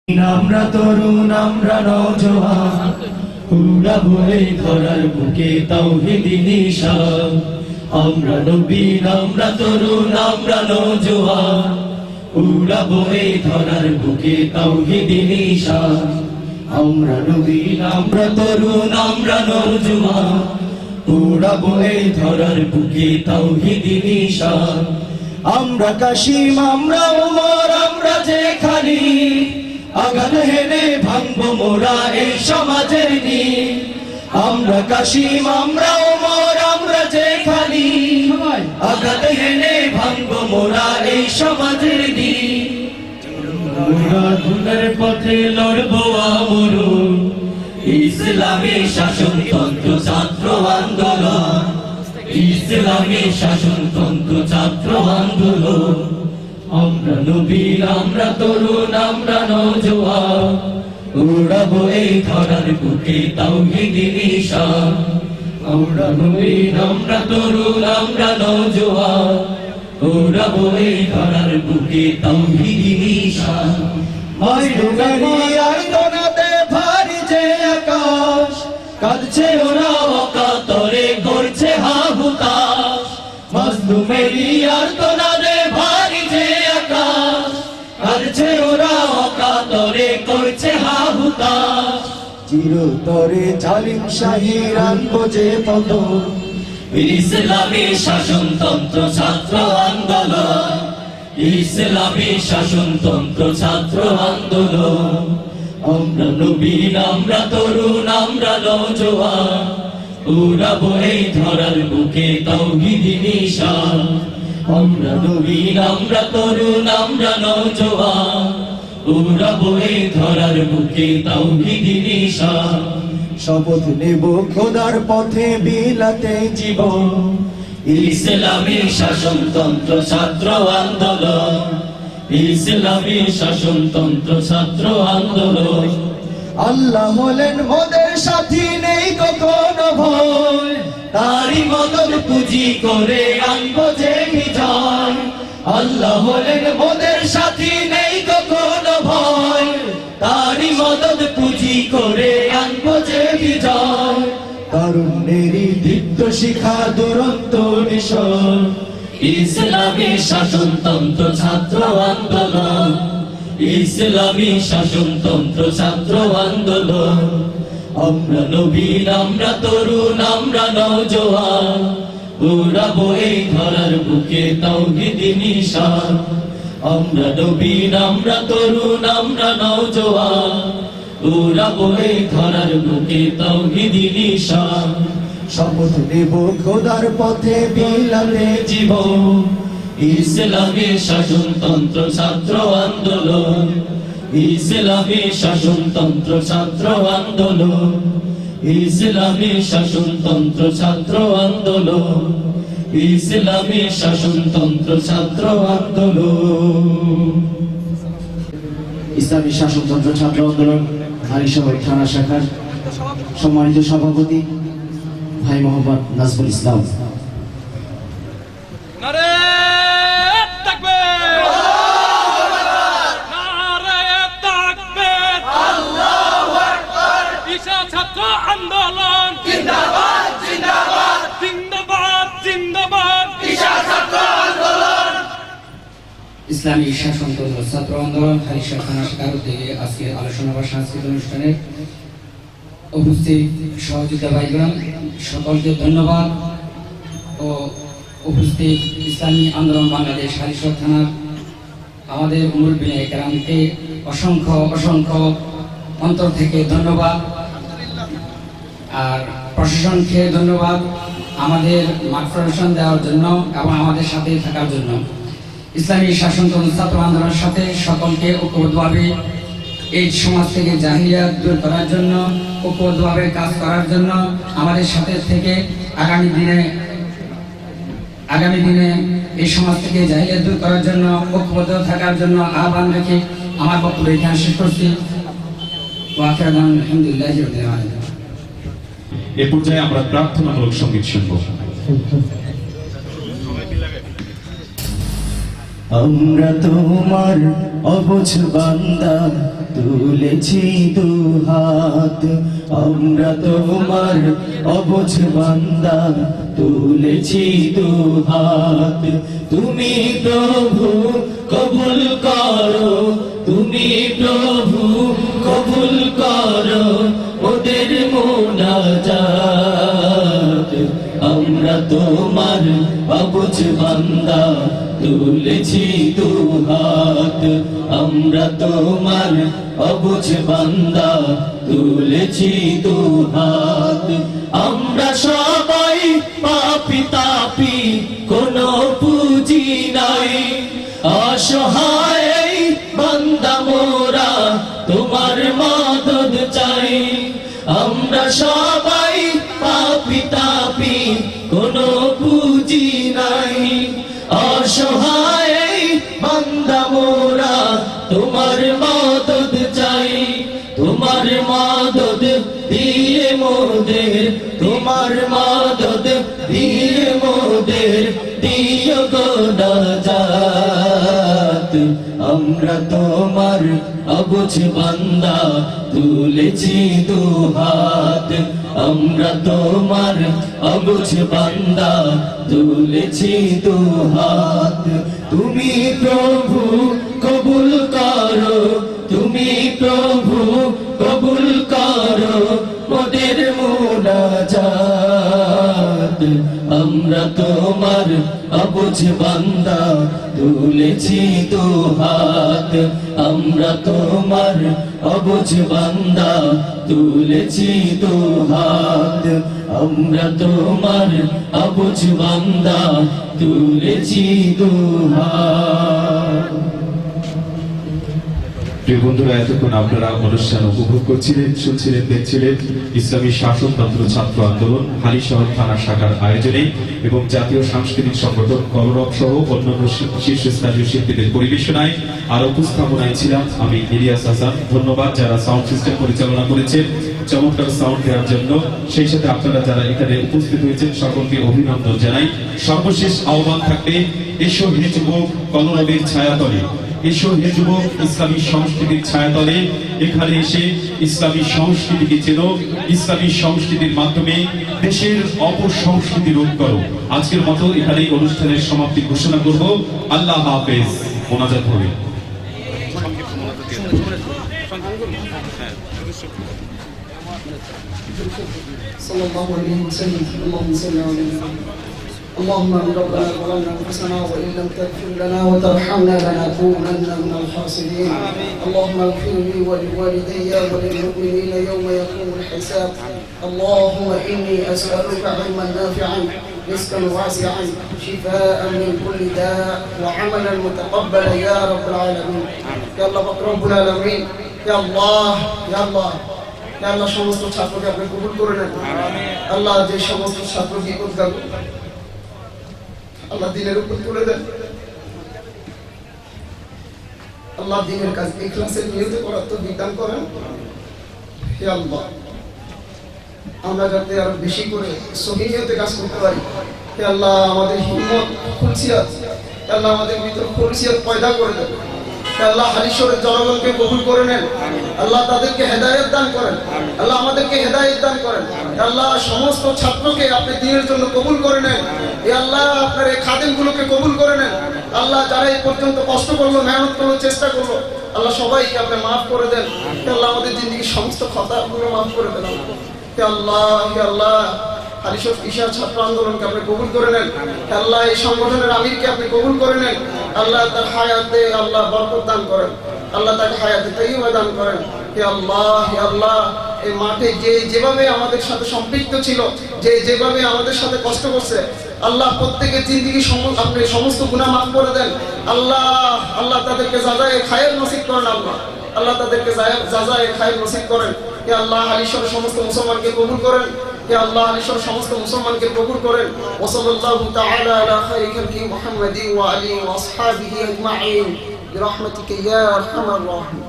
আমরা তরুণ আমরা নওজোয়ান উড়াবো এই ধরার বুকে তাওহীদি নিশান। আমরা নবীন আমরা তরুণ আমরা নওজোয়ান উড়াবো এই ধরার বুকে তাওহীদি নিশান। আমরা নবীন আমরা তরুণ আমরা নওজোয়ান উড়াবো এই ধরার বুকে তাওহীদি নিশান। আমরা কাশিম আমরা উমর আমরা যেখানে আগান হেনে ভাঙবো মোরা এই সমাজের নীতি। আমরা কাশিম আমরা ওমর আমরা যেখানে আগান হেনে ভাঙবো মোরা এই সমাজের নীতি। মোরা গুণের পথে লড়বো আমরণ ইসলামী শাসনতন্ত্র ছাত্র আন্দোলন। ইসলামী শাসনতন্ত্র ছাত্র আন্দোলন। আমরা নবীন আমরা তরুণ আমরা নওজোয়ান উড়াবো এই ধরার বুকে তাওহীদি নিশান। আমরা নবীন আমরা তরুণ আমরা নওজোয়ান উড়াবো এই ধরার বুকে তাওহীদি নিশান। আর কোনাতে ভারী যে আকাশ কাঁদছে ওরা অকাতরে করছে হাহুতাশ। মজলুমেরই আর কোনাতে ভারী যে আকাশ কাঁদছে ওরা অকাতরে করছে হাহুতাশ। চিরতরে জালিম শাহীর আনবো যে পতন ইসলামী শাসনতন্ত্র ছাত্র আন্দোলন। ইসলামী শাসনতন্ত্র ছাত্র আন্দোলন। আমরা নবীন আমরা তরুণ আমরা নওজোয়ান উড়াবো এই ধরার বুকে তাওহীদি নিশান। আমরা নবীন আমরা তরুণ আমরা নওজোয়ান উড়াবো এই ধরার বুকে তাওহীদি নিশান। শপথ নেব খোদার পথে বিলাতে জীবন ইসলামী শাসনতন্ত্র ছাত্র আন্দোলন। ইসলামী শাসনতন্ত্র ছাত্র আন্দোলন। আল্লাহ হলেন মোদের সাথী নেই কখনো ভয় তারই মদদ পুঁজি করে আনবো যে বিজয়। আল্লাহ হলেন মোদের সাথী নেই কখনো ভয় তারই মদদ পুঁজি করে আনবো যে বিজয়। তরুণেরই দীপ্ত শিখা দুরন্ত মিশন ইসলামী শাসনতন্ত্র ছাত্র আন্দোলন। ইসলামী শাসনতন্ত্র ছাত্র আন্দোলন। আমরা নবীন আমরা তরুণ আমরা নওজোয়ান উড়াবো এই ধরার বুকে তাওহীদি নিশান। আমরা নবীন আমরা তরুণ আমরা নওজোয়ান উড়াবো এই ধরার বুকে তাওহীদি নিশান। শপথ নেব খোদার পথে বিলাতে জীবন ইসলামী শাসনতন্ত্র ছাত্র আন্দোলন। ইসলামী শাসনতন্ত্র ছাত্র আন্দোলন। ইসলামী শাসনতন্ত্র ছাত্র আন্দোলন। ইসলামী শাসনতন্ত্র ছাত্র আন্দোলন। ইসলামী শাসনতন্ত্র ছাত্র আন্দোলন হালিশহর থানা শাখার সম্মানিত সভাপতি ভাই মোহাম্মদ নাজমুল ইসলাম। ছাত্র আন্দোলন জিন্দাবাদ জিন্দাবাদ জিন্দাবাদ জিন্দাবাদ ছাত্র আন্দোলন। ইসলামী শাসনতন্ত্র ছাত্র আন্দোলন হালিশহর থানা শাখার উদ্যোগে আজকের আলোচনা বা সাংস্কৃতিক অনুষ্ঠানে উপস্থিত সহযোগিতা ভাইগণ সকলকে ধন্যবাদ ও উপস্থিত ইসলামী আন্দোলন বাংলাদেশ হালিশহর থানার আমাদের মুরব্বিনে কেরামকে অসংখ্য অসংখ্য অন্তর থেকে ধন্যবাদ। আর প্রশাসনকে ধন্যবাদ আমাদের মার্গদর্শন দেওয়ার জন্য এবং আমাদের সাথে থাকার জন্য। ইসলামী শাসনতন্ত্র ছাত্র আন্দোলনের সাথে সকলকে ঐক্যবদ্ধভাবে এই সমাজ থেকে জাহিলিয়াত দূর করার জন্য ঐক্যবদ্ধভাবে কাজ করার জন্য আমাদের সাথে থেকে আগামী দিনে এই সমাজ থেকে জাহিলিয়াত দূর করার জন্য ঐক্যবদ্ধ থাকার জন্য আহ্বান রেখে আমার বক্তব্য এখানে শেষ করছি। আলহামদুলিল্লাহ। এ পর্যায়ে আমরা প্রার্থনামূলক সঙ্গীত শুনব। আমরা তোমার অবুঝ বান্দা তুলেছি দুহাত, আমরা তোমার অবুঝ বান্দা, তুলেছি দুহাত। তুমি প্রভু কবুল করো, তুমি প্রভু কবুল করো ওদের মুনাজাত। আমরা তোমার অবুঝ বান্দা, তুলেছি দুহাত, আমরা তোমার অবুঝ বান্দা, তুলেছি দুহাত। আমরা সবাই পাপী তাপী, কোনো পুঁজি নাই, অসহায় বান্দা মোরা তোমার মদদ চাই। আমরা সবাই পাপী তাপী, কোনো পুঁজি নাই, অসহায় বান্দা মোরা তোমার মদদ চাই। তোমার মদদ দিয়ে মোদের, তোমার মদদ দিয়ে মোদের দিও গো নাজাত। আমরা তোমার অবুঝ বান্দা, তুলেছি দুহাত, আমরা তোমার অবুঝ বান্দা, তুলেছি দুহাত। তুমি প্রভু কবুল করো, তুমি প্রভু কবুল করো মোদের মুনাজাত। আমরা তোমার অবুঝ বান্দা, তুলেছি দুহাত, আমরা তোমার অবুঝ বান্দা, তুলেছি দুহাত। আমরা তোমার অবুঝ বান্দা, তুলেছি দুহাত। প্রিয় বন্ধুরা, এতক্ষণ আপনারা অনুষ্ঠান উপভোগ করছিলেন, শুনছিলেন, দেখছিলেন ইসলামী শাসনতন্ত্র ছাত্র আন্দোলন হালিশহর থানা শাখার আয়োজনে এবং জাতীয় সাংস্কৃতিক সংগঠন কলরব সহ অন্যান্য শীর্ষস্থানীয় শিল্পীদের পরিবেশনায়। আর উপস্থাপনায় ছিলাম আমি ইলিয়াস হাসান। ধন্যবাদ যারা সাউন্ড সিস্টেম পরিচালনা করেছেন চমৎকার সাউন্ড দেওয়ার জন্য, সেই সাথে আপনারা যারা এখানে উপস্থিত হয়েছেন সকলকে অভিনন্দন জানাই। সর্বশেষ আহ্বান থাকবে, এসো হে যুবক কলরবের ছায়াতলে, এসো হে যুবক ইসলামী সংস্কৃতির ছায়াতলে। এখানে এসে ইসলামী সংস্কৃতিকে চেনো, ইসলামী সংস্কৃতির মাধ্যমে দেশের অপসংস্কৃতি রোধ করো। আজকের মতো এখানে অনুষ্ঠানের সমাপ্তি ঘোষণা করব। আল্লাহ হাফেজ। মোনাজাত হবে। সাল্লাল্লাহু আলাইহি ওয়াসাল্লাম। আল্লাহুম্মা সাল্লি আলা মুহাম্মাদ। اللهم ربنا ظلمنا انفسنا وان لم تغفر لنا وترحمنا لنكونن من الخاسرين. اللهم اغفر لي ولوالدي وللمؤمنين يوم يقوم الحساب. اللهم اني اسالك علما نافعا رزقا واسعا شفاء من كل داء وعملا متقبلا يا رب العالمين. يا الله رب العالمين. يا الله يا الله يا الله সমস্ত ছাত্রকে আপনি কবুল করে নেন। আল্লাহ যে সমস্ত ছাত্র বিপদগামী আল্লাহ দিনের উপর তুলে দেন। আল্লাহ দিনের কাজ ইখলাসের নিয়তে করার তো বিধান করেন। হে আল্লাহ, আমরা যাতে আরো বেশি করে সহিহ নিয়তে কাজ করতে পারি। হে আল্লাহ, আমাদের হিম্মত খুলসিয়াত, হে আল্লাহ আমাদের ভিতর খুলসিয়াত পয়দা করে দেন। হে আল্লাহ, হালিশহরের জনগণকে কবুল করে নেন। আল্লাহ তাদেরকে হেদায়েত দান করেন। আল্লাহ আমাদেরকে হেদায়েত দান করেন। হে আল্লাহ, সমস্ত ছাত্রকে আপনি দ্বীনের জন্য কবুল করে নেন। হে আল্লাহ, আপনার এই খাদেমগুলোকে কবুল করে নেন। আল্লাহ, যারা এই পর্যন্ত কষ্ট করলো, মেহনত করলো, চেষ্টা করলো, আল্লাহ সবাইকে আপনি মাফ করে দেন। হে আল্লাহ, আমাদের জিন্দেগির সমস্ত খতাগুলো মাফ করে দেন। হে আল্লাহ, হে আল্লাহ, হালিশহর ঈশা ছাত্র আন্দোলনকে আপনি কবুল করে নেন। হে আল্লাহ, এই সংগঠনের আমিরকে আপনি কবুল করে নেন। আল্লাহ, তার হায়াতে আল্লাহ বরকত দান করেন। আল্লাহ তাকে হায়াতে তাইয়্যিবা দান করেন। হে আল্লাহ, এই মাঠে যে যেভাবে আমাদের সাথে সম্পৃক্ত ছিল, যে যেভাবে আমাদের সাথে কষ্ট করছে, আল্লাহ প্রত্যেকের জিন্দেগি আপনি সমস্ত গুনাহ মাফ করে দেন। আল্লাহ তাদেরকে জাযায়ে খায়ের নসিব করেন। আল্লাহ তাদেরকে জাযায়ে খায়ের নসিব করেন। হে আল্লাহ, হালিশহরের সমস্ত মুসলমানকে কবুল করেন। হে আল্লাহ, হালিশহরের সমস্ত মুসলমানকে কবুল করেন। ওয়া সাল্লাল্লাহু তাআলা আলা খায়রি খালকি মুহাম্মাদিন ওয়া আলিহি ওয়া আসহাবিহি আজমাইন বিরহমাতিকা ইয়া আরহামার রাহিমিন।